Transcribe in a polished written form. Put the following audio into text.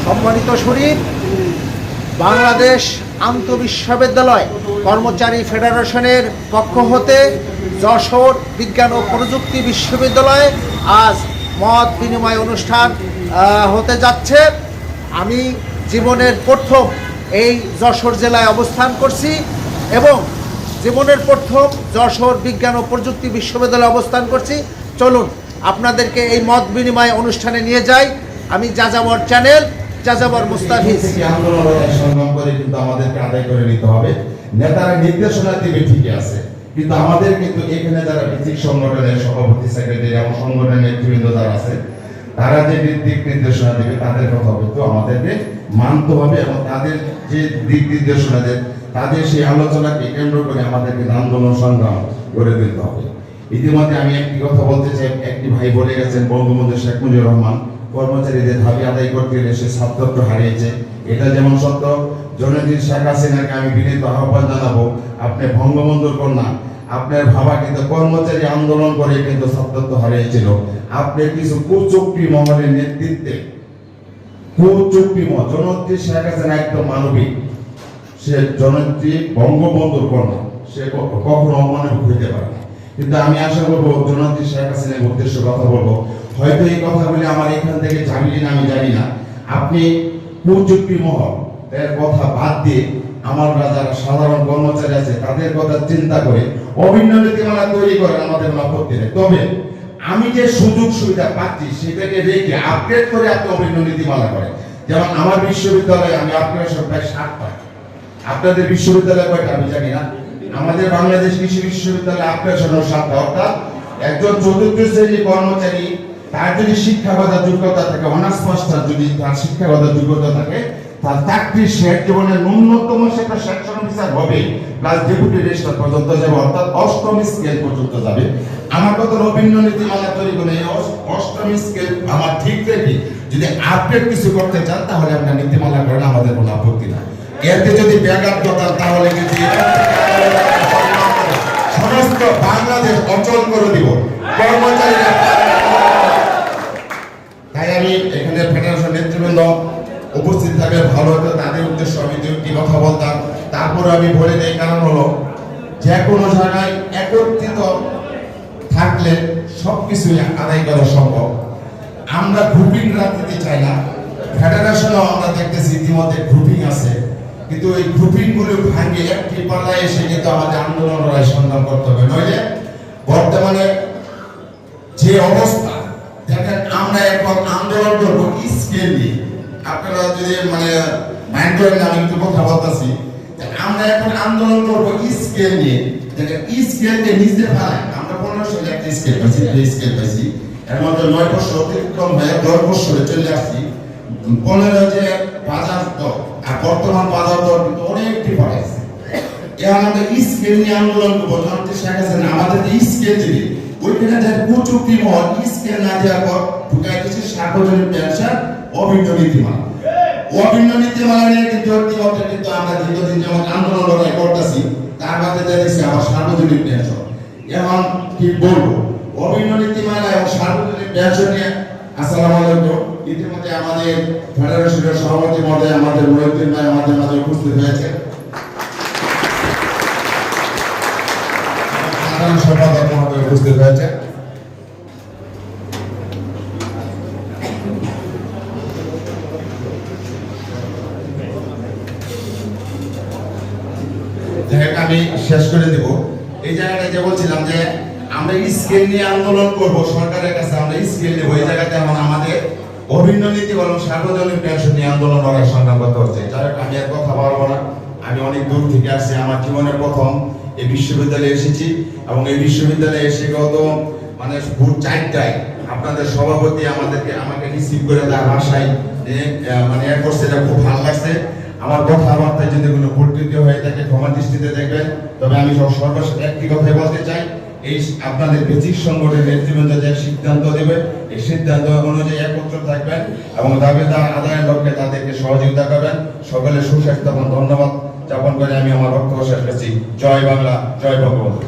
সম্মানিত শরীফ, বাংলাদেশ আন্তঃবিশ্ববিদ্যালয় কর্মচারী ফেডারেশনের পক্ষ হতে যশোর বিজ্ঞান ও প্রযুক্তি বিশ্ববিদ্যালয়ে আজ মত বিনিময় অনুষ্ঠান হতে যাচ্ছে। আমি জীবনের প্রথম এই যশোর জেলায় অবস্থান করছি এবং জীবনের প্রথম যশোর বিজ্ঞান ও প্রযুক্তি বিশ্ববিদ্যালয়ে অবস্থান করছি। চলুন আপনাদেরকে এই মত বিনিময় অনুষ্ঠানে নিয়ে যাই। আমি যাযাবর চ্যানেল, যাযাবর মুস্তাফিজ। সংগ্রাম করে কিন্তু আমাদেরকে আদায় করে নিতে হবে। নেতারা নির্দেশনা দিবে ঠিকই আছে, কিন্তু আমাদের কিন্তু এখানে যারা ভিত্তিক সংগঠনের সভাপতি, সেক্রেটারি এবং সংগঠনের নেতৃবৃন্দ যারা আছে, তারা যে দিক নির্দেশনা দিবে তাদের কথা কিন্তু আমাদেরকে মানতে হবে এবং তাদের যে দিক নির্দেশনা দেয় তাদের সেই আলোচনাকে কেন্দ্র করে আমাদেরকে আন্দোলন সংগ্রাম করে দিতে হবে। ইতিমধ্যে আমি একটি কথা বলতে চাই, একটি ভাই বলে গেছেন বঙ্গবন্ধু শেখ মুজিবুর রহমান কর্মচারীদের দাবি আদায় করতে গেলে সে ছাত্রত্ব হারিয়েছে। এটা যেমন সত্য, জননেত্রী শেখ হাসিনাকে আমি বিনীত আহ্বান জানাবো, আপনি বঙ্গবন্ধুর কন্যা, আপনার বাবা কিন্তু কর্মচারী আন্দোলন করে কিন্তু ছাত্রত্ব হারিয়েছিল। আপনি কিছু কুচক্রী মহলের নেতৃত্বে, কুচক্রী মহল, জননেত্রী শেখ হাসিনা একদম মানবিক, সে জননেত্রী বঙ্গবন্ধুর কন্যা, সে কখনো অমানবিক হইতে পারে না। কিন্তু আমি আশা করবো জননেত্রী শেখ হাসিনার উদ্দেশ্যে কথা বলবো, হয়তো এই কথাগুলি আমার এখান থেকে যাবি কিনা আমি জানি না, আপনি কুচক্রী মহল এর কথা বাদ দিয়ে আমার যারা সাধারণ কর্মচারী আছে তাদের কথা চিন্তা করে অভিন্ন নীতিমালা তৈরি করেন, আমাদের কোনো আপত্তি নেই। তবে আমি যে সুযোগ সুবিধা পাচ্ছি সেটাকে রেখে আপডেট করে আপনি অভিন্ন নীতিমালা করেন। যেমন আমার বিশ্ববিদ্যালয়ে আমি আপনার সব প্রায় 60 পাই, আপনাদের বিশ্ববিদ্যালয় কয়টা আমি জানি না। আমাদের বাংলাদেশ কৃষি বিশ্ববিদ্যালয়ে আপনার সঙ্গে 7টা, অর্থাৎ একজন চতুর্থ শ্রেণীর কর্মচারী তার যদি শিক্ষাগত যোগ্যতা থাকে, অনার্স মাস্টার যদি তার শিক্ষাগত যোগ্যতা থাকে, তার চাকরির শেষ জীবনের ন্যূনতম সেটা সেকশন অফিসার হবে, প্লাস ডেপুটি রেজিস্ট্রার পর্যন্ত যাবে, অর্থাৎ 8ম স্কেল পর্যন্ত যাবে। আমার কত অভিন্ন নীতিমালা তৈরি করে এই 8ম স্কেল আমার ঠিক রেখে যদি আপডেট কিছু করতে চান তাহলে আপনার নীতিমালা করেন, আমাদের কোনো আপত্তি নাই। এতে যদি ব্যাঘাত ঘটান তাহলে কিন্তু সমস্ত বাংলাদেশ অচল করে দিব কর্মচারীরা। তাই আমি এখানে ফেডারেশন নেতৃবৃন্দ উপস্থিত থাকলে ভালো হতো, তাদের উদ্দেশ্যে আমি দুটি কথা বলতাম। তারপরে আমি বলে দেই, কারণ হলো যে কোনো জায়গায় একত্রিত থাকলে সবকিছু আদায় করা সম্ভব। আমরা গ্রুপিং রাজনীতি চাই না। ফেডারেশনও আমরা দেখতেছি ইতিমধ্যে গ্রুপিং আছে, কিন্তু এই গ্রুপিং গুলো ভাঙে একটি পাল্লায় এসে কিন্তু আমাদের আন্দোলন লড়াই সংগ্রাম করতে হবে। নইলে বর্তমানে যে অবস্থা দেখেন, আমরা এখন আন্দোলন করবো স্কেল নিয়ে। আপনারা যদি মাইন্ড করেন, আমি একটু কথা বলতেছি, আমরা এখন আন্দোলন করবো স্কেল নিয়ে। দেখেন স্কেল নিয়ে নিজে পাই আমরা 1500 একটা স্কেল পাইছি, স্কেল পাইছি, এর মধ্যে 9 বছর অতিক্রম হয়ে 10 বছরে চলে আসছি। 15 যে বাজার দর আর বর্তমান বাজার দর কিন্তু অনেক ডিফারেন্স। এখন আমরা স্কেল নিয়ে আন্দোলন করবো। জননেত্রী শেখ হাসিনা আমাদের যে স্কেল দিবে, ওইখানে যে কুচক্রী মহল স্কেল না দেওয়ার পর ঢুকাই দিচ্ছে সার্বজনীন পেনশন অভিন্ন নীতিমালা। অভিন্ন নীতিমালা নিয়ে কিন্তু আমরা দীর্ঘদিন যেমন আন্দোলন লড়াই করতেছি, তার মধ্যে দেখছি আবার সার্বজনীন পেনশন। এখন কি বলবো, অভিন্ন নীতিমালা এবং সার্বজনীন পেনশন নিয়ে। আসসালামু আলাইকুম। ইতিমধ্যে আমাদের ফেডারেশনের সভাপতি মহোদয় আমাদের মহিউদ্দিন ভাই আমাদের মাঝে উপস্থিত হয়েছে, সাধারণ সম্পাদক মহোদয় উপস্থিত হয়েছে। আমি শেষ করে দেব এই জায়গাটা, যে বলছিলাম যে আমরা স্কেল নিয়ে আন্দোলন করব সরকারের কাছে, আমরা স্কেল নেব। এই জায়গাতে এখন আমাদের অভিন্ন নীতি এবং সার্বজনীন পেনশন নিয়ে আন্দোলন লড়াই সংগ্রাম করতে হচ্ছে। যাই হোক, আমি আর কথা বলবো না। আমি অনেক দূর থেকে আসছি, আমার জীবনের প্রথম এই বিশ্ববিদ্যালয়ে এসেছি এবং এই বিশ্ববিদ্যালয়ে এসে গত ভোর 4টায় আপনাদের সভাপতি আমাকে রিসিভ করে তার বাসায় করছে, এটা খুব ভালো লাগছে। আমার কথাবার্তায় যদি কোনো ভুল ত্রুটি হয়ে থাকে ক্ষমা দৃষ্টিতে দেখবেন। তবে আমি সর্বশেষ একটি কথাই বলতে চাই, এই আপনাদের বেসিক সংগঠনের নেতৃবৃন্দ যে সিদ্ধান্ত দেবে, এই সিদ্ধান্ত অনুযায়ী একত্র থাকবেন এবং দাবি আদায়ের লক্ষ্যে তাদেরকে সহযোগিতা করবেন। সকলে সুস্বাস্থ্য এবং ধন্যবাদ জ্ঞাপন করে আমি আমার বক্তব্য শেষ করছি। জয় বাংলা, জয় বঙ্গবন্ধু।